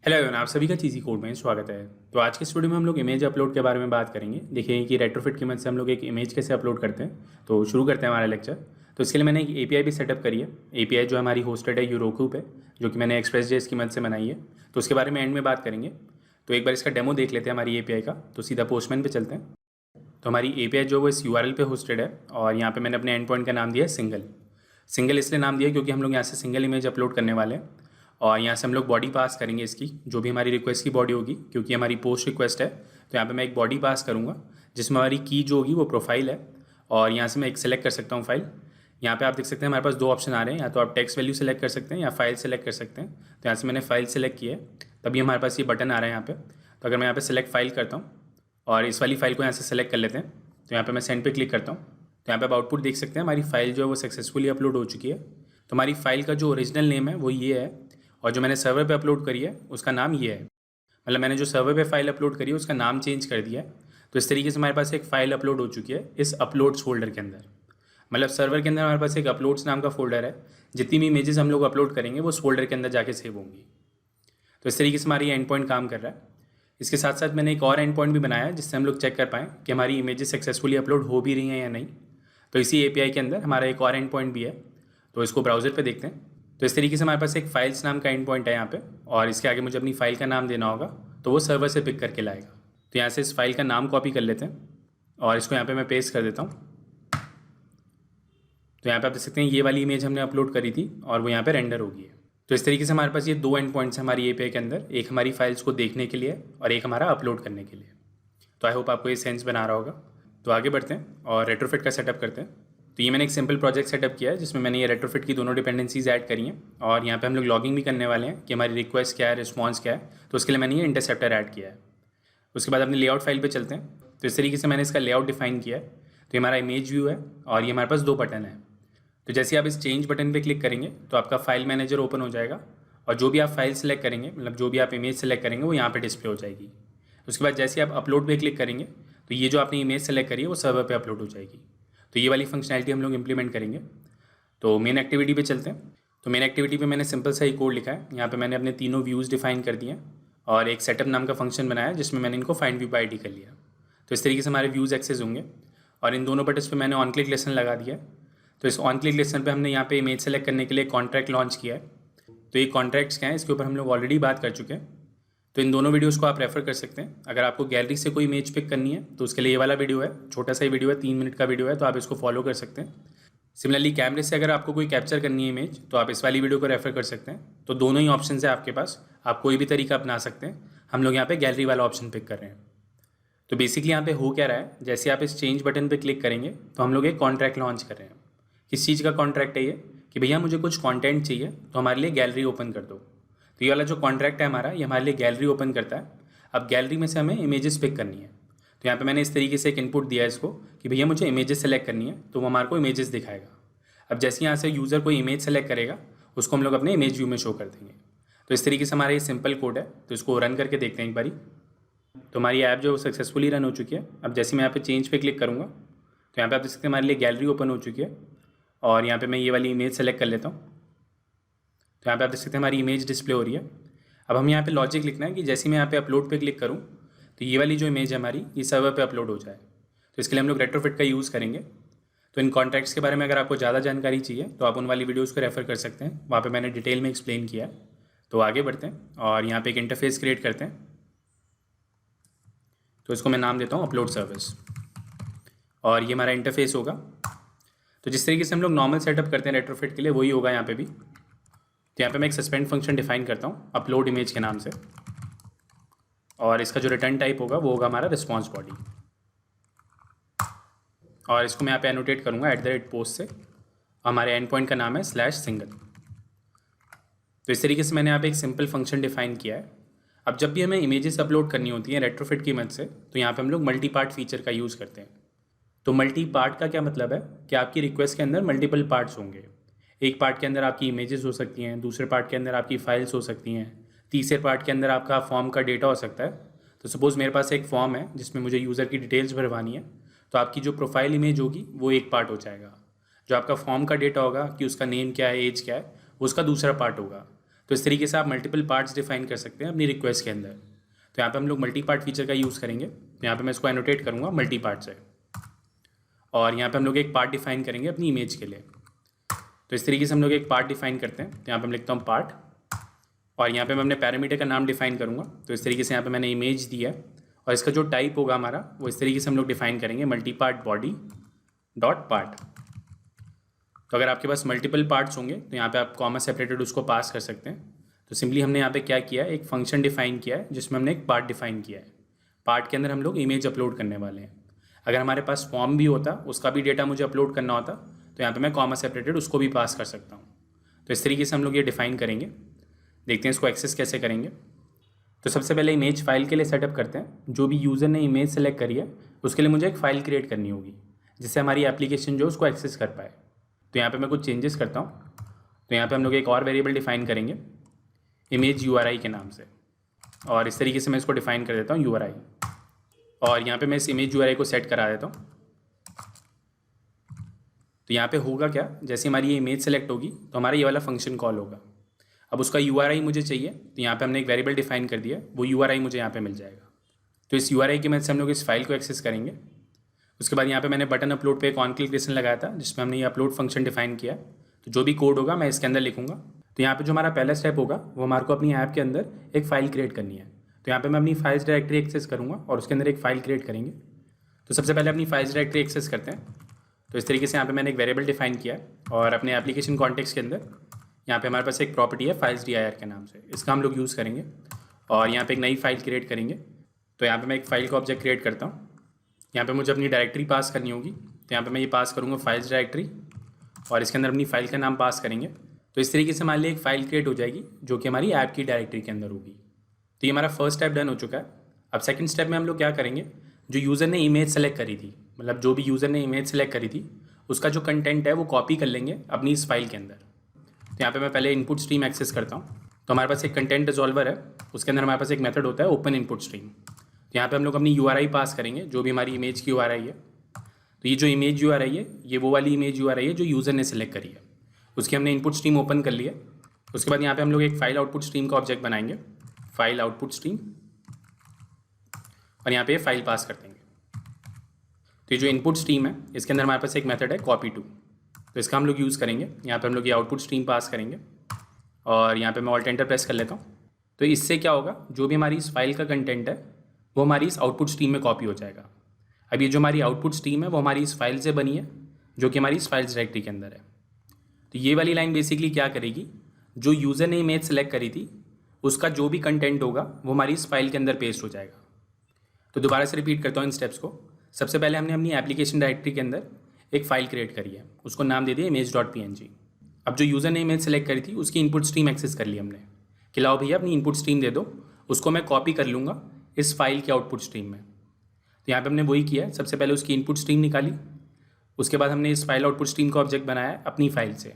Hello everyone, आप सभी का चीज़ी कोड में स्वागत है। तो आज के इस वीडियो में हम लोग इमेज अपलोड के बारे में बात करेंगे। देखिए कि रेट्रोफिट की मदद से हम लोग एक इमेज कैसे अपलोड करते हैं। तो शुरू करते हैं हमारा लेक्चर। तो इसके लिए मैंने एक एपीआई भी सेटअप करी है। एपीआई जो हमारी होस्टेड है यूरोकू पे, जो कि मैंने एक्सप्रेस.जेएस की मदद से बनाई है। तो उसके बारे में एंड में बात करेंगे। तो एक बार इसका डेमो देख लेते हैं हमारी एपीआई का। तो सीधा पोस्टमैन पे चलते हैं। तो हमारी एपीआई जो वो इस यूआरएल पे होस्टेड है और यहाँ पे मैंने अपने एंड पॉइंट का नाम दिया है सिंगल। सिंगल इसलिए नाम दिया क्योंकि हम लोग यहाँ से सिंगल इमेज अपलोड करने वाले हैं और यहाँ से हम लोग बॉडी पास करेंगे इसकी, जो भी हमारी रिक्वेस्ट की बॉडी होगी, क्योंकि हमारी पोस्ट रिक्वेस्ट है। तो यहाँ पे मैं एक बॉडी पास करूँगा जिसमें हमारी की जो होगी वो प्रोफाइल है और यहाँ से मैं एक सेलेक्ट कर सकता हूँ फाइल। यहाँ पे आप देख सकते हैं हमारे पास दो ऑप्शन आ रहे हैं, या तो आप टेक्स्ट वैल्यू सेलेक्ट कर सकते हैं या फाइल सेलेक्ट कर सकते हैं। तो यहाँ से मैंने फाइल सेलेक्ट किया है, तभी हमारे पास ये बटन आ रहा है यहाँ पे। तो अगर मैं यहाँ पे सेलेक्ट फाइल करता हूँ और इस वाली फाइल को यहाँ से सेलेक्ट कर लेते हैं, तो यहाँ पे मैं सेंड पे क्लिक करता हूँ। तो यहाँ पे आप आउटपुट देख सकते हैं, हमारी फाइल जो है वो सक्सेसफुली अपलोड हो चुकी है। तो हमारी फाइल का जो ओरिजिनल नेम है वो ये है और जो मैंने सर्वर पे अपलोड करी है उसका नाम ये है। मतलब मैंने जो सर्वर पे फाइल अपलोड करी है उसका नाम चेंज कर दिया है। तो इस तरीके से हमारे पास एक फ़ाइल अपलोड हो चुकी है इस अपलोड्स फोल्डर के अंदर। मतलब सर्वर के अंदर हमारे पास एक अपलोड्स नाम का फोल्डर है। जितनी भी इमेजेस हम लोग अपलोड करेंगे वो उस फोल्डर के अंदर जाके सेव होंगी। तो इस तरीके से हमारी एंड पॉइंट काम कर रहा है। इसके साथ साथ मैंने एक और एंड पॉइंट भी बनाया है जिससे हम लोग चेक कर पाएँ कि हमारी इमेजेस सक्सेसफुली अपलोड हो भी रही हैं या नहीं। तो इसी एपीआई के अंदर हमारा एक और एंड पॉइंट भी है। तो इसको ब्राउज़र पे देखते हैं। तो इस तरीके से हमारे पास एक फाइल्स नाम का एंड पॉइंट है यहाँ पे और इसके आगे मुझे अपनी फ़ाइल का नाम देना होगा, तो वो सर्वर से पिक करके लाएगा। तो यहाँ से इस फाइल का नाम कॉपी कर लेते हैं और इसको यहाँ पे मैं पेस्ट कर देता हूँ। तो यहाँ पे आप देख सकते हैं ये वाली इमेज हमने अपलोड करी थी और वो यहाँ पे रेंडर हो गई है। तो इस तरीके से हमारे पास ये दो एंड पॉइंट्स हैं हमारी एपीआई के अंदर, एक हमारी फाइल्स को देखने के लिए और एक हमारा अपलोड करने के लिए। तो आई होप आपको ये सेंस बना रहा होगा। तो आगे बढ़ते हैं और रेट्रोफिट का सेटअप करते हैं। तो ये मैंने एक सिंपल प्रोजेक्ट सेटअप किया है जिसमें मैंने ये रेट्रोफिट की दोनों डिपेंडेंसीज ऐड करी हैं और यहाँ पे हम लोग लॉगिंग भी करने वाले हैं कि हमारी रिक्वेस्ट क्या है, रिस्पॉन्स क्या है। तो उसके लिए मैंने ये इंटरसेप्टर ऐड किया है। उसके बाद अपने लेआउट फाइल पे चलते हैं। तो इस तरीके से मैंने इसका लेआउट डिफाइन किया है। तो ये हमारा इमेज व्यू है और ये हमारे पास दो बटन है। तो जैसे आप इस चेंज बटन पे क्लिक करेंगे तो आपका फाइल मैनेजर ओपन हो जाएगा और जो भी आप फाइल सेलेक्ट करेंगे, मतलब जो भी आप इमेज सेलेक्ट करेंगे वो यहाँ पे डिस्प्ले हो जाएगी। उसके बाद जैसे आप अपलोड पे क्लिक करेंगे तो ये जो आपने इमेज सेलेक्ट करी है वो सर्वर पे अपलोड हो जाएगी। तो ये वाली फंक्शनैलिटी हम लोग इंप्लीमेंट करेंगे। तो मेन एक्टिविटी पे चलते हैं। तो मेन एक्टिविटी पे मैंने सिंपल सा ही कोड लिखा है। यहाँ पे मैंने अपने तीनों व्यूज़ डिफाइन कर दिए हैं और एक सेटअप नाम का फंक्शन बनाया जिसमें मैंने इनको फाइंड व्यू बाय आईडी कर लिया। तो इस तरीके से हमारे व्यूज़ एक्सेस होंगे और इन दोनों बटन्स पे मैंने ऑन क्लिक लेसन लगा दिया है। तो इस ऑन क्लिक लेसन पे हमने यहाँ पे इमेज सेलेक्ट करने के लिए कॉन्ट्रैक्ट लॉन्च किया है। तो ये कॉन्ट्रैक्ट्स क्या है इसके ऊपर हम लोग ऑलरेडी बात कर चुके हैं। तो इन दोनों वीडियोस को आप रेफर कर सकते हैं। अगर आपको गैलरी से कोई इमेज पिक करनी है तो उसके लिए ये वाला वीडियो है, छोटा सा ही वीडियो है, 3 मिनट का वीडियो है, तो आप इसको फॉलो कर सकते हैं। सिमिलरली कैमरे से अगर आपको कोई कैप्चर करनी है इमेज तो आप इस वाली वीडियो को रेफर कर सकते हैं। तो दोनों ही ऑप्शन है आपके पास, आप कोई भी तरीका अपना सकते हैं। हम लोग यहाँ पे गैलरी वाला ऑप्शन पिक कर रहे हैं। तो बेसिकली यहाँ पे हो क्या रहा है, जैसे आप इस चेंज बटन पे क्लिक करेंगे तो हम लोग एक कॉन्ट्रैक्ट लॉन्च कर रहे हैं। किस चीज़ का कॉन्ट्रैक्ट है ये, कि भैया मुझे कुछ कंटेंट चाहिए तो हमारे लिए गैलरी ओपन कर दो। तो ये वाला जो कॉन्ट्रैक्ट है हमारा, ये हमारे लिए गैलरी ओपन करता है। अब गैलरी में से हमें इमेजेस पिक करनी है। तो यहाँ पे मैंने इस तरीके से एक इनपुट दिया है इसको कि भैया मुझे इमेजेस सेलेक्ट करनी है, तो वो हमारे को इमेजेस दिखाएगा। अब जैसे यहाँ से यूज़र कोई इमेज सेलेक्ट करेगा उसको हम लोग अपने इमेज व्यू में शो कर देंगे। तो इस तरीके से हमारा ये सिंपल कोड है। तो इसको रन करके देखते हैं एक बारी। तो हमारी ऐप जो सक्सेसफुली रन हो चुकी है। अब जैसे मैं यहाँ पे चेंज पे क्लिक करूँगा तो यहाँ पे आप देख सकते हैं हमारे लिए गैलरी ओपन हो चुकी है और यहाँ पे मैं ये वाली इमेज सेलेक्ट कर लेता हूँ। तो यहाँ पे आप देख सकते हैं हमारी इमेज डिस्प्ले हो रही है। अब हम यहाँ पे लॉजिक लिखना है कि जैसे मैं यहाँ पे अपलोड पे क्लिक करूँ तो ये वाली जो इमेज है हमारी ये सर्वर पे अपलोड हो जाए। तो इसके लिए हम लोग रेट्रोफिट का यूज़ करेंगे। तो इन कॉन्ट्रैक्ट्स के बारे में अगर आपको ज़्यादा जानकारी चाहिए तो आप उन वाली वीडियोज़ को रेफर कर सकते हैं, वहाँ पर मैंने डिटेल में एक्सप्लेन किया है। तो आगे बढ़ते हैं और यहाँ पर एक इंटरफेस क्रिएट करते हैं। तो इसको मैं नाम देता हूँ अपलोड सर्विस और ये हमारा इंटरफेस होगा। तो जिस तरीके से हम लोग नॉर्मल सेटअप करते हैं रेट्रोफिट के लिए वही होगा यहाँ पे भी। तो यहाँ पे मैं एक सस्पेंड फंक्शन डिफाइन करता हूँ अपलोड इमेज के नाम से और इसका जो रिटर्न टाइप होगा वो होगा हमारा रिस्पॉन्स बॉडी और इसको मैं यहाँ पे एनोटेट करूँगा @post से। हमारे एंड पॉइंट का नाम है /सिंगल। तो इस तरीके से मैंने यहाँ पे एक सिंपल फंक्शन डिफाइन किया है। अब जब भी हमें इमेजेस अपलोड करनी होती हैं रेट्रोफिट की मदद से तो यहाँ पे हम लोग मल्टी पार्ट फीचर का यूज़ करते हैं। तो मल्टी पार्ट का क्या मतलब है कि आपकी रिक्वेस्ट के अंदर मल्टीपल पार्ट्स होंगे। एक पार्ट के अंदर आपकी इमेजेस हो सकती हैं, दूसरे पार्ट के अंदर आपकी फाइल्स हो सकती हैं, तीसरे पार्ट के अंदर आपका फॉर्म का डेटा हो सकता है। तो सपोज़ मेरे पास एक फॉर्म है जिसमें मुझे यूज़र की डिटेल्स भरवानी है, तो आपकी जो प्रोफाइल इमेज होगी वो एक पार्ट हो जाएगा। जो आपका फॉर्म का डेटा होगा कि उसका नेम क्या है, एज क्या है, वो उसका दूसरा पार्ट होगा। तो इस तरीके से आप मल्टीपल पार्ट्स डिफाइन कर सकते हैं अपनी रिक्वेस्ट के अंदर। तो यहाँ पे हम लोग मल्टी पार्ट फीचर का यूज़ करेंगे। तो यहाँ पे मैं इसको एनोटेट करूँगा मल्टी पार्ट से, और यहाँ पे हम लोग एक पार्ट डिफाइन करेंगे अपनी इमेज के लिए। तो इस तरीके से हम लोग एक पार्ट डिफाइन करते हैं। तो यहाँ पे मैं लिखता हूँ पार्ट, और यहाँ पे मैं अपने पैरामीटर का नाम डिफाइन करूँगा। तो इस तरीके से यहाँ पे मैंने इमेज दिया है, और इसका जो टाइप होगा हमारा वो इस तरीके से हम लोग डिफाइन करेंगे multi part body dot part. तो अगर आपके पास मल्टीपल पार्ट्स होंगे तो यहाँ पे आप कॉमा सेपरेटेड उसको पास कर सकते हैं। तो सिंपली हमने यहाँ पे क्या किया है, एक फंक्शन डिफाइन किया है जिसमें हमने एक पार्ट डिफाइन किया है। पार्ट के अंदर हम लोग इमेज अपलोड करने वाले हैं। अगर हमारे पास फॉर्म भी होता, उसका भी डेटा मुझे अपलोड करना होता, तो यहाँ पे मैं कॉमा सेपरेटेड उसको भी पास कर सकता हूँ। तो इस तरीके से हम लोग ये डिफाइन करेंगे। देखते हैं इसको एक्सेस कैसे करेंगे। तो सबसे पहले इमेज फाइल के लिए सेटअप करते हैं। जो भी यूज़र ने इमेज सेलेक्ट करी है उसके लिए मुझे एक फ़ाइल क्रिएट करनी होगी जिससे हमारी एप्लीकेशन जो उसको एक्सेस कर पाए। तो यहाँ पे मैं कुछ चेंजेस करता हूँ। तो यहाँ पे हम लोग एक और वेरिएबल डिफाइन करेंगे इमेज URI के नाम से, और इस तरीके से मैं इसको डिफाइन कर देता हूँ URI, और यहाँ पे मैं इस इमेज URI को सेट करा देता हूँ। तो यहाँ पे होगा क्या, जैसे हमारी ये इमेज सेलेक्ट होगी तो हमारा ये वाला फंक्शन कॉल होगा। अब उसका URI मुझे चाहिए, तो यहाँ पे हमने एक वेरिएबल डिफाइन कर दिया, वो URI मुझे यहाँ पे मिल जाएगा। तो इस URI की मदद से हम लोग इस फाइल को एक्सेस करेंगे। उसके बाद यहाँ पे मैंने बटन अपलोड पे एक ऑन क्लिक लगाया था जिसमें हमने ये अपलोड फंक्शन डिफाइन किया। तो जो भी कोड होगा मैं इसके अंदर लिखूँगा। तो यहाँ पे जो हमारा पहला स्टेप होगा वो हमारे को अपनी ऐप के अंदर एक फ़ाइल क्रिएट करनी है। तो यहाँ पे मैं अपनी फाइल्स डायरेक्टरी एक्सेस करूँगा और उसके अंदर एक फ़ाइल क्रिएट करेंगे। तो सबसे पहले अपनी फाइल्स डायरेक्टरी एक्सेस करते हैं। तो इस तरीके से यहाँ पे मैंने एक वेरिएबल डिफाइन किया है, और अपने एप्लीकेशन कॉन्टेक्स्ट के अंदर यहाँ पे हमारे पास एक प्रॉपर्टी है फाइल्स dir के नाम से, इसका हम लोग यूज़ करेंगे और यहाँ पे एक नई फाइल क्रिएट करेंगे। तो यहाँ पे मैं एक फ़ाइल का ऑब्जेक्ट क्रिएट करता हूँ। यहाँ पे मुझे अपनी डायरेक्टरी पास करनी होगी। तो यहाँ पे मैं ये पास करूँगा फाइल्स डायरेक्टरी, और इसके अंदर अपनी फ़ाइल का नाम पास करेंगे। तो इस तरीके से हमारे लिए एक फ़ाइल क्रिएट हो जाएगी जो कि हमारी ऐप की डायरेक्टरी के अंदर होगी। तो ये हमारा फर्स्ट स्टेप डन हो चुका है। अब सेकंड स्टेप में हम लोग क्या करेंगे, जो यूज़र ने इमेज सेलेक्ट करी थी, मतलब जो भी यूज़र ने इमेज सेलेक्ट करी थी उसका जो कंटेंट है वो कॉपी कर लेंगे अपनी इस फाइल के अंदर। तो यहाँ पे मैं पहले इनपुट स्ट्रीम एक्सेस करता हूँ। तो हमारे पास एक कंटेंट रिजॉल्वर है, उसके अंदर हमारे पास एक मेथड होता है ओपन इनपुट स्ट्रीम। तो यहाँ पे हम लोग अपनी URI पास करेंगे, जो भी हमारी इमेज की URI है। तो ये जो इमेज URI है ये वो वाली इमेज URI है जो यूज़र ने सेलेक्ट करी है, उसकी हमने इनपुट स्ट्रीम ओपन कर लिया। उसके बाद यहाँ पे हम लोग एक फाइल आउटपुट स्ट्रीम का ऑब्जेक्ट बनाएंगे, फाइल आउटपुट स्ट्रीम, और यहाँ पे फाइल पास कर देंगे। तो ये जो इनपुट स्ट्रीम है इसके अंदर हमारे पास एक मेथड है कॉपी टू, तो इसका हम लोग यूज़ करेंगे। यहाँ पे हम लोग ये आउटपुट स्ट्रीम पास करेंगे, और यहाँ पे मैं ऑल्ट एंटर प्रेस कर लेता हूँ। तो इससे क्या होगा, जो भी हमारी इस फाइल का कंटेंट है वो हमारी इस आउटपुट स्ट्रीम में कॉपी हो जाएगा। अब ये जो हमारी आउटपुट स्ट्रीम है वो हमारी इस फाइल से बनी है जो कि हमारी इस फाइल्स डायरेक्टरी के अंदर है। तो ये वाली लाइन बेसिकली क्या करेगी, जो यूज़र ने इमेज सेलेक्ट करी थी उसका जो भी कंटेंट होगा वो हमारी इस फाइल के अंदर पेस्ट हो जाएगा। तो दोबारा से रिपीट करता हूँ इन स्टेप्स को। सबसे पहले हमने अपनी एप्लीकेशन डायरेक्टरी के अंदर एक फ़ाइल क्रिएट करी है, उसको नाम दे दिया image.png। अब जो यूज़र ने इमेज सेलेक्ट करी थी उसकी इनपुट स्ट्रीम एक्सेस कर ली हमने कि लाओ भैया अपनी इनपुट स्ट्रीम दे दो, उसको मैं कॉपी कर लूँगा इस फाइल के आउटपुट स्ट्रीम में। तो यहाँ पे हमने वही किया है, सबसे पहले उसकी इनपुट स्ट्रीम निकाली, उसके बाद हमने इस फाइल आउटपुट स्ट्रीम का ऑब्जेक्ट बनाया अपनी फाइल से,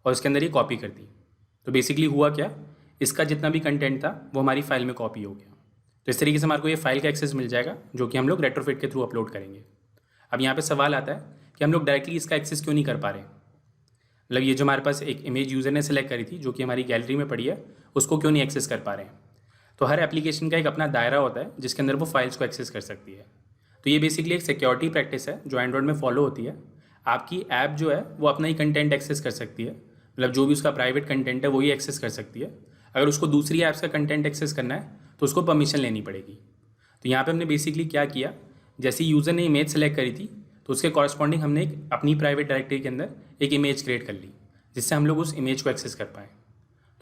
और इसके अंदर ये कॉपी कर दी। तो बेसिकली हुआ क्या, इसका जितना भी कंटेंट था वो हमारी फाइल में कॉपी हो गया। तो इस तरीके से हमारे को ये फाइल का एक्सेस मिल जाएगा जो कि हम लोग रेट्रोफिट के थ्रू अपलोड करेंगे। अब यहाँ पे सवाल आता है कि हम लोग डायरेक्टली इसका एक्सेस क्यों नहीं कर पा रहे। मतलब ये जो हमारे पास एक इमेज यूज़र ने सेलेक्ट करी थी जो कि हमारी गैलरी में पड़ी है, उसको क्यों नहीं एक्सेस कर पा रहे हैं। तो हर एप्लीकेशन का एक अपना दायरा होता है जिसके अंदर वो फाइल्स को एक्सेस कर सकती है। तो ये बेसिकली एक सिक्योरिटी प्रैक्टिस है जो एंड्रॉइड में फॉलो होती है। आपकी ऐप जो है वो अपना ही कंटेंट एक्सेस कर सकती है, मतलब जो भी उसका प्राइवेट कंटेंट है वही एक्सेस कर सकती है। अगर उसको दूसरी ऐप्स का कंटेंट एक्सेस करना है तो उसको परमिशन लेनी पड़ेगी। तो यहाँ पे हमने बेसिकली क्या किया, जैसे यूज़र ने इमेज सेलेक्ट करी थी तो उसके कॉरस्पॉन्डिंग हमने एक अपनी प्राइवेट डायरेक्टरी के अंदर एक इमेज क्रिएट कर ली जिससे हम लोग उस इमेज को एक्सेस कर पाएँ।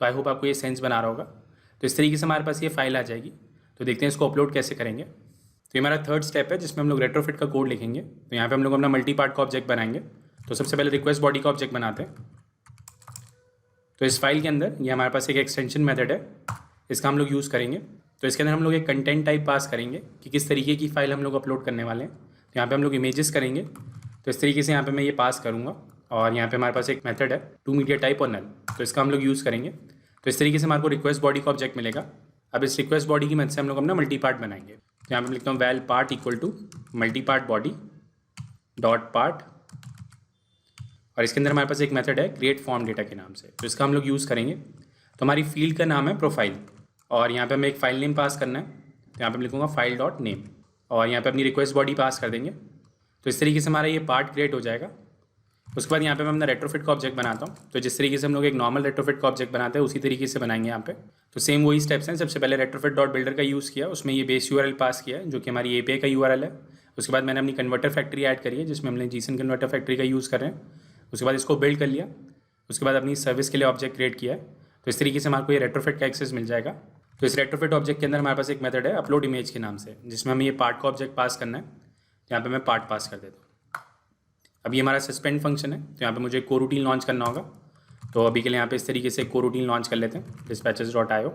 तो आई होप आपको ये सेंस बना रहा होगा। तो इस तरीके से हमारे पास ये फाइल आ जाएगी। तो देखते हैं इसको अपलोड कैसे करेंगे। तो ये हमारा थर्ड स्टेप है जिसमें हम लोग रेट्रोफिट का कोड लिखेंगे। तो यहाँ पे हम लोग अपना मल्टी पार्ट का ऑब्जेक्ट बनाएंगे। तो सबसे पहले रिक्वेस्ट बॉडी का ऑब्जेक्ट बनाते हैं। तो इस फाइल के अंदर ये हमारे पास एक एक्सटेंशन मेथड है, इसका हम लोग यूज़ करेंगे। तो इसके अंदर हम लोग एक कंटेंट टाइप पास करेंगे कि किस तरीके की फ़ाइल हम लोग अपलोड करने वाले हैं। तो यहाँ पे हम लोग इमेजेस करेंगे। तो इस तरीके से यहाँ पे मैं ये पास करूँगा, और यहाँ पे हमारे पास एक मेथड है टू मीडिया टाइप और नल, तो इसका हम लोग यूज़ करेंगे। तो इस तरीके से हमारे को रिक्वेस्ट बॉडी का ऑब्जेक्ट मिलेगा। अब इस रिक्वेस्ट बॉडी की मदद से हम लोग अपना मल्टी पार्ट बनाएंगे। तो यहाँ पे लिखता हूँ val part equal to multi part body dot part, और इसके अंदर हमारे पास एक मेथड है क्रिएट फॉर्म डेटा के नाम से, तो इसका हम लोग यूज़ करेंगे। तो हमारी फील्ड का नाम है प्रोफाइल, और यहाँ पे हमें एक फ़ाइल नेम पास करना है। तो यहाँ पे मैं लिखूँगा फाइल डॉट नेम, और यहाँ पे अपनी रिक्वेस्ट बॉडी पास कर देंगे। तो इस तरीके से हमारा ये पार्ट क्रिएट हो जाएगा। उसके बाद यहाँ पे मैं अपना रेट्रोफिट का ऑब्जेक्ट बनाता हूँ। तो जिस तरीके से हम लोग एक नॉर्मल रेट्रोफिट का ऑब्जेक्ट बनाते हैं उसी तरीके से बनाएंगे यहाँ पे। तो सेम वही स्टेप्स हैं। सबसे पहले रेट्रोफिट डॉट बिल्डर का यूज़ किया, उसमें ये बेस यूआरएल पास किया है जो कि हमारी एपीआई का यूआरएल है। उसके बाद मैंने अपनी कन्वर्टर फैक्ट्री ऐड करी है जिसमें हमने जीसन कन्वर्टर फैक्ट्री का यूज़ कर रहे हैं। उसके बाद इसको बिल्ड कर लिया। उसके बाद अपनी सर्विस के लिए ऑब्जेक्ट क्रिएट किया है। तो इस तरीके से हमारे को ये रेट्रोफिट का एक्सेस मिल जाएगा। तो इस रेट्रोफिट ऑब्जेक्ट के अंदर हमारे पास एक मेथड है अपलोड इमेज के नाम से, जिसमें हमें ये पार्ट का ऑब्जेक्ट पास करना है। यहाँ पे मैं पार्ट पास कर देता हूँ। अब ये हमारा सस्पेंड फंक्शन है, तो यहाँ पे मुझे को रूटीन लॉन्च करना होगा। तो अभी के लिए यहाँ पे इस तरीके से को रूटीन लॉन्च कर लेते हैं dispatches.io।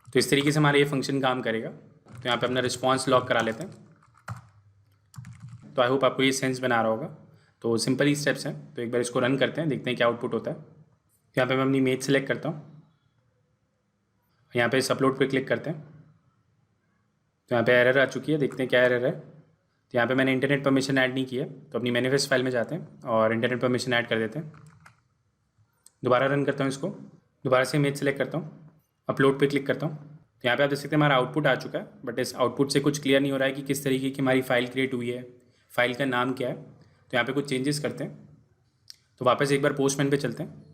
तो इस तरीके से हमारा ये फंक्शन काम करेगा। तो यहाँ पे अपना रिस्पॉन्स लॉक करा लेते हैं। तो आई होप आपको ये सेंस बना रहा होगा। तो सिंपल ही स्टेप्स हैं। तो एक बार इसको रन करते हैं, देखते हैं क्या आउटपुट होता है। तो यहाँ पे मैं अपनी इमेज सेलेक्ट करता हूँ, यहाँ पे इस अपलोड पे क्लिक करते हैं। तो यहाँ पे एरर आ चुकी है, देखते हैं क्या एरर है। तो यहाँ पे मैंने इंटरनेट परमिशन ऐड नहीं किया, तो अपनी मैनिफेस्ट फाइल में जाते हैं और इंटरनेट परमिशन ऐड कर देते हैं। दोबारा रन करता हूँ इसको, दोबारा से इमेज सेलेक्ट करता हूँ, अपलोड पे क्लिक करता हूँ। तो यहाँ पे आप देख सकते हैं हमारा आउटपुट आ चुका है, बट इस आउटपुट से कुछ क्लियर नहीं हो रहा है कि किस तरीके की हमारी फ़ाइल क्रिएट हुई है, फ़ाइल का नाम क्या है। तो यहाँ पर कुछ चेंजेस करते हैं। तो वापस एक बार पोस्टमैन पे चलते हैं।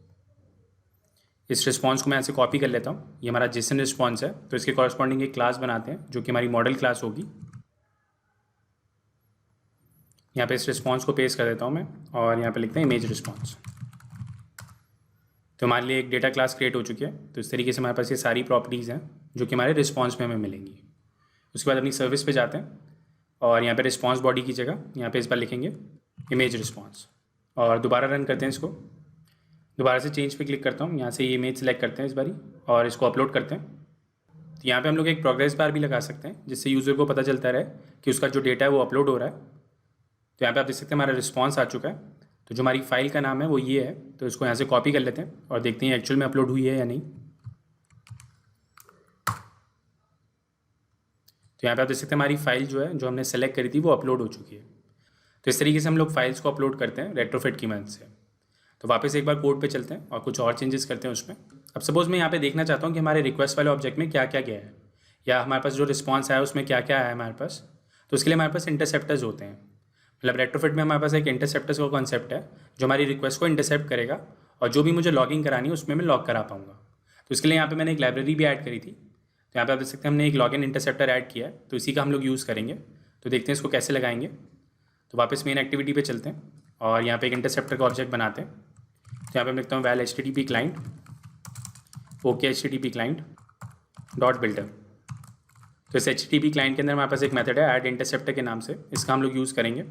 इस रिस्पॉन्स को मैं यहाँ से कॉपी कर लेता हूँ। ये हमारा जेसन रिस्पॉन्स है, तो इसके कॉरस्पॉन्डिंग एक क्लास बनाते हैं जो कि हमारी मॉडल क्लास होगी। यहाँ पे इस रिस्पॉन्स को पेस्ट कर देता हूँ मैं, और यहाँ पे लिखते हैं इमेज रिस्पॉन्स। तो हमारे लिए एक डेटा क्लास क्रिएट हो चुकी है। तो इस तरीके से हमारे पास ये सारी प्रॉपर्टीज़ हैं जो कि हमारे रिस्पॉन्स में हमें मिलेंगी। उसके बाद अपनी सर्विस पे जाते हैं और यहाँ पे रिस्पॉन्स बॉडी की जगह यहाँ पे इस बार लिखेंगे इमेज रिस्पॉन्स, और दोबारा रन करते हैं इसको। दोबारा से चेंज पे क्लिक करता हूँ, यहाँ से ये इमेज सेलेक्ट करते हैं इस बारी और इसको अपलोड करते हैं। तो यहाँ पे हम लोग एक प्रोग्रेस बार भी लगा सकते हैं जिससे यूज़र को पता चलता रहे कि उसका जो डेटा है वो अपलोड हो रहा है। तो यहाँ पे आप देख सकते हैं हमारा रिस्पॉन्स आ चुका है। तो जो हमारी फाइल का नाम है वो ये है, तो इसको यहाँ से कॉपी कर लेते हैं और देखते हैं एक्चुअल में अपलोड हुई है या नहीं। तो यहाँ पे आप देख सकते हैं हमारी फाइल जो है, जो हमने सेलेक्ट करी थी, वो अपलोड हो चुकी है। तो इस तरीके से हम लोग फाइल्स को अपलोड करते हैं रेट्रोफिट की मदद से। तो वापस एक बार कोड पे चलते हैं और कुछ और चेंजेस करते हैं उसमें। अब सपोज़ मैं यहाँ पे देखना चाहता हूँ कि हमारे रिक्वेस्ट वाले ऑब्जेक्ट में क्या क्या गया है, या हमारे पास जो रिस्पॉन्स आया उसमें क्या क्या आया है हमारे पास। तो उसके लिए हमारे पास इंटरसेप्टर्स होते हैं। मतलब रेट्रोफिट में हमारे पास एक इंटरसेप्टर्स का कॉन्सेप्ट है जो हमारी रिक्वेस्ट को इंटरसेप्ट करेगा, और जो भी मुझे लॉगिंग करानी है उसमें मैं लॉग करा पाऊँगा। तो इसके लिए यहाँ पे मैंने एक लाइब्रेरी भी ऐड करी थी। तो यहाँ पे आप देख सकते हैं हमने एक लॉगिन इंटरसेप्टर ऐड किया है, तो इसी का हम लोग यूज़ करेंगे। तो देखते हैं इसको कैसे लगाएंगे। तो वापस मेन एक्टिविटी पे चलते हैं और यहाँ पे एक इंटरसेप्टर का ऑब्जेक्ट बनाते हैं। तो यहाँ पे मैं लिखता हूँ val HTTP client okay HTTP client dot builder. तो इस HTTP क्लाइंट के अंदर हमारे पास एक मेथड है ऐड इंटरसेप्टर के नाम से, इसका हम लोग यूज़ करेंगे।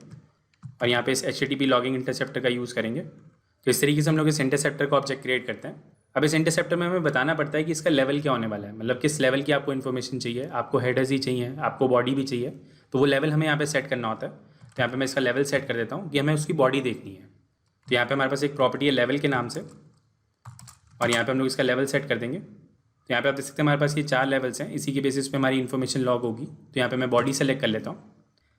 और यहाँ पे इस HTTP लॉगिंग इंटरसेप्टर का यूज़ करेंगे। तो इस तरीके से हम लोग इस इंटरसेप्टर का ऑब्जेक्ट क्रिएट करते हैं। अब इस इंटरसेप्टर में हमें बताना पड़ता है कि इसका लेवल क्या होने वाला है, मतलब किस लेवल की आपको इन्फॉर्मेशन चाहिए। आपको हेडर्स ही चाहिए, आपको बॉडी भी चाहिए, तो वो लेवल हमें यहाँ पे सेट करना होता है। तो यहाँ पे मैं इसका लेवल सेट कर देता हूँ कि हमें उसकी बॉडी देखनी है। तो यहाँ पे हमारे पास एक प्रॉपर्टी है लेवल के नाम से, और यहाँ पे हम लोग इसका लेवल सेट कर देंगे। तो यहाँ पे आप देख सकते हैं हमारे पास ये 4 लेवल्स हैं, इसी के बेसिस पे हमारी इन्फॉर्मेशन लॉग होगी। तो यहाँ पे मैं बॉडी सेलेक्ट कर लेता हूँ।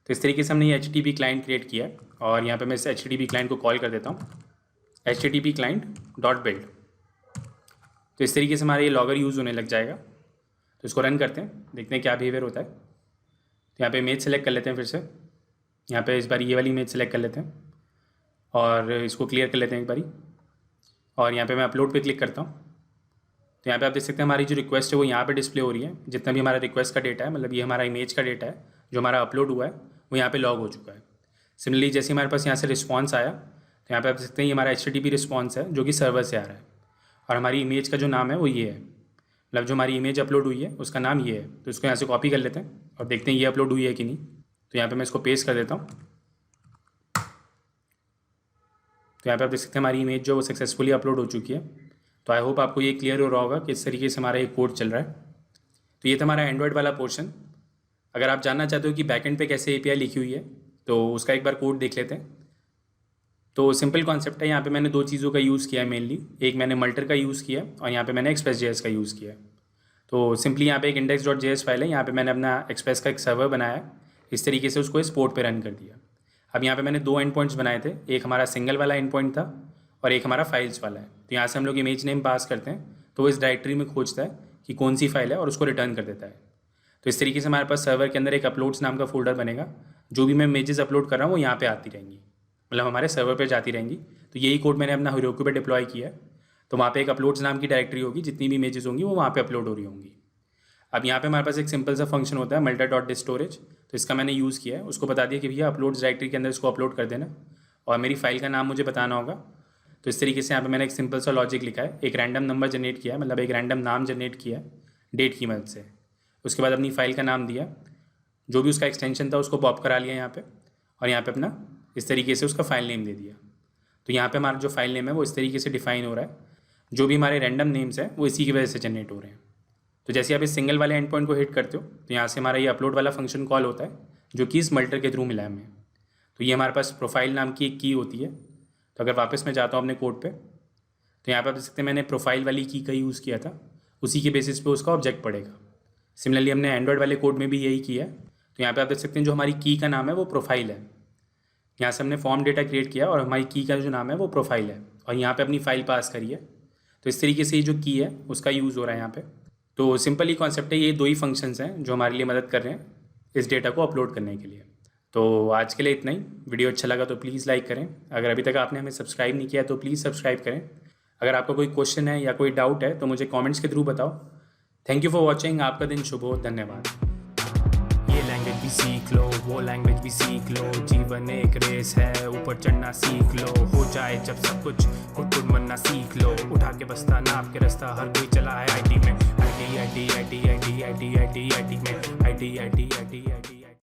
तो इस तरीके से हमने ये HTTP क्लाइंट क्रिएट किया है, और यहाँ पे मैं इस HTTP क्लाइंट को कॉल कर देता हूँ HTTP क्लाइंट डॉट बिल्ड। तो इस तरीके से हमारा ये लॉगर यूज़ होने लग जाएगा। तो इसको रन करते हैं, देखते हैं क्या बिहेवियर होता है। तो यहाँ पे इमेज सेलेक्ट कर लेते हैं, फिर से यहाँ पे इस बार ये वाली इमेज सेलेक्ट कर लेते हैं और इसको क्लियर कर लेते हैं एक बारी, और यहाँ पे मैं अपलोड पे क्लिक करता हूँ। तो यहाँ पे आप देख सकते हैं हमारी जो रिक्वेस्ट है वो यहाँ पे डिस्प्ले हो रही है। जितना भी हमारा रिक्वेस्ट का डेटा है, मतलब ये हमारा इमेज का डेटा है जो हमारा अपलोड हुआ है, वो यहाँ पे लॉग हो चुका है। सिमिलरली जैसे हमारे पास यहाँ से रिस्पॉन्स आया, तो यहाँ पे आप देख सकते हैं ये हमारा HTTP रिस्पॉन्स है जो कि सर्वर से आ रहा है, और हमारी इमेज का जो नाम है वो ये है, मतलब जो हमारी इमेज अपलोड हुई है उसका नाम ये है। तो इसको यहाँ से कॉपी कर लेते हैं और देखते हैं ये अपलोड हुई है कि नहीं। तो यहाँ पे मैं इसको पेस्ट कर देता हूँ। तो यहाँ पे आप देख सकते हैं हमारी इमेज जो वो सक्सेसफुली अपलोड हो चुकी है। तो आई होप आपको ये क्लियर हो रहा होगा कि इस तरीके से हमारा ये कोड चल रहा है। तो ये था हमारा एंड्रॉयड वाला पोर्शन। अगर आप जानना चाहते हो कि बैकएंड पे कैसे API लिखी हुई है, तो उसका एक बार कोड देख लेते हैं। तो सिंपल कॉन्सेप्ट है, यहाँ पे मैंने 2 चीज़ों का यूज़ किया है मेनली। एक मैंने मल्टर का यूज़ किया और यहाँ पे मैंने Express.js का यूज़ किया। तो सिंपली यहाँ पे एक index.js फाइल है, यहाँ पे मैंने अपना Express का एक सर्वर बनाया, इस तरीके से उसको इस पोर्ट पे रन कर दिया। अब यहाँ पे मैंने 2 एंड पॉइंट्स बनाए थे, एक हमारा सिंगल वाला एंड पॉइंट था और एक हमारा फाइल्स वाला है। तो यहाँ से हम लोग इमेज नेम पास करते हैं, तो वो इस डायरेक्टरी में खोजता है कि कौन सी फाइल है और उसको रिटर्न कर देता है। तो इस तरीके से हमारे पास सर्वर के अंदर एक अपलोड्स नाम का फोल्डर बनेगा। जो भी मैं इमेजेस अपलोड कर रहा हूँ वो यहाँ पे आती रहेंगी, मतलब हमारे सर्वर पे जाती रहेंगी। तो यही कोड मैंने अपना Heroku पे डिप्लॉय किया है। तो वहाँ पे एक अपलोड्स नाम की डायरेक्टरी होगी, जितनी भी इमेजेस होंगी वो वहाँ पे अपलोड हो रही होंगी। अब यहाँ पे हमारे पास एक सिंपल सा फंक्शन होता है multi.storage, तो इसका मैंने यूज़ किया है। उसको बता दिया कि भैया अपलोड्स डायरेक्टरी के अंदर इसको अपलोड कर देना और मेरी फाइल का नाम मुझे बताना होगा। तो इस तरीके से यहाँ पे मैंने एक सिंपल सा लॉजिक लिखा है, एक रैंडम नंबर जनरेट किया है, मतलब एक रैंडम नाम जनरेट किया है डेट की मदद से। उसके बाद अपनी फ़ाइल का नाम दिया, जो भी उसका एक्सटेंशन था उसको पॉप करा लिया यहाँ पे, और यहाँ पे अपना इस तरीके से उसका फ़ाइल नेम दे दिया। तो यहाँ पे हमारा जो फाइल नेम है वो इस तरीके से डिफाइन हो रहा है। जो भी हमारे रैंडम नेम्स हैं वो इसी की वजह से जनरेट हो रहे हैं। तो जैसे आप इस सिंगल वाले एंड पॉइंट को हिट करते हो तो यहाँ से हमारा ये अपलोड वाला फंक्शन कॉल होता है, जो कि इस मल्टर के थ्रू मिला है हमें। तो ये हमारे पास प्रोफाइल नाम की एक की होती है। तो अगर वापस मैं जाता हूँ अपने कोड पे, तो यहाँ पे आप देख सकते हैं मैंने प्रोफाइल वाली की का यूज़ किया था, उसी के बेसिस पे उसका ऑब्जेक्ट पड़ेगा। सिमिलरली हमने एंड्रॉयड वाले कोड में भी यही किया है। तो यहाँ पे आप देख सकते हैं जो हमारी की का नाम है वो प्रोफाइल है। यहाँ से हमने फॉर्म डेटा क्रिएट किया और हमारी की का जो नाम है वो प्रोफाइल है, और यहाँ पे अपनी फाइल पास करी है। तो इस तरीके से ये जो की है उसका यूज़ हो रहा है यहाँ पे। तो सिंपल ही कॉन्सेप्ट है, ये दो ही फंक्शंस हैं जो हमारे लिए मदद कर रहे हैं इस डेटा को अपलोड करने के लिए। तो आज के लिए इतना ही। वीडियो अच्छा लगा तो प्लीज़ लाइक करें। अगर अभी तक आपने हमें सब्सक्राइब नहीं किया तो प्लीज़ सब्सक्राइब करें। अगर आपका कोई क्वेश्चन है या कोई डाउट है तो मुझे कमेंट्स के थ्रू बताओ। Thank you for watching. आपका दिन शुभ हो। धन्यवाद। ये लैंग्वेज भी सीख लो, वो लैंग्वेज भी सीख लो, जीवन एक रेस है, ऊपर चढ़ना सीख लो। हो जाए जब सब कुछ खुद बनना सीख लो, उठा के बस्ता नाप के रास्ता हर कोई चला है आईटी में। आई टी में आई टी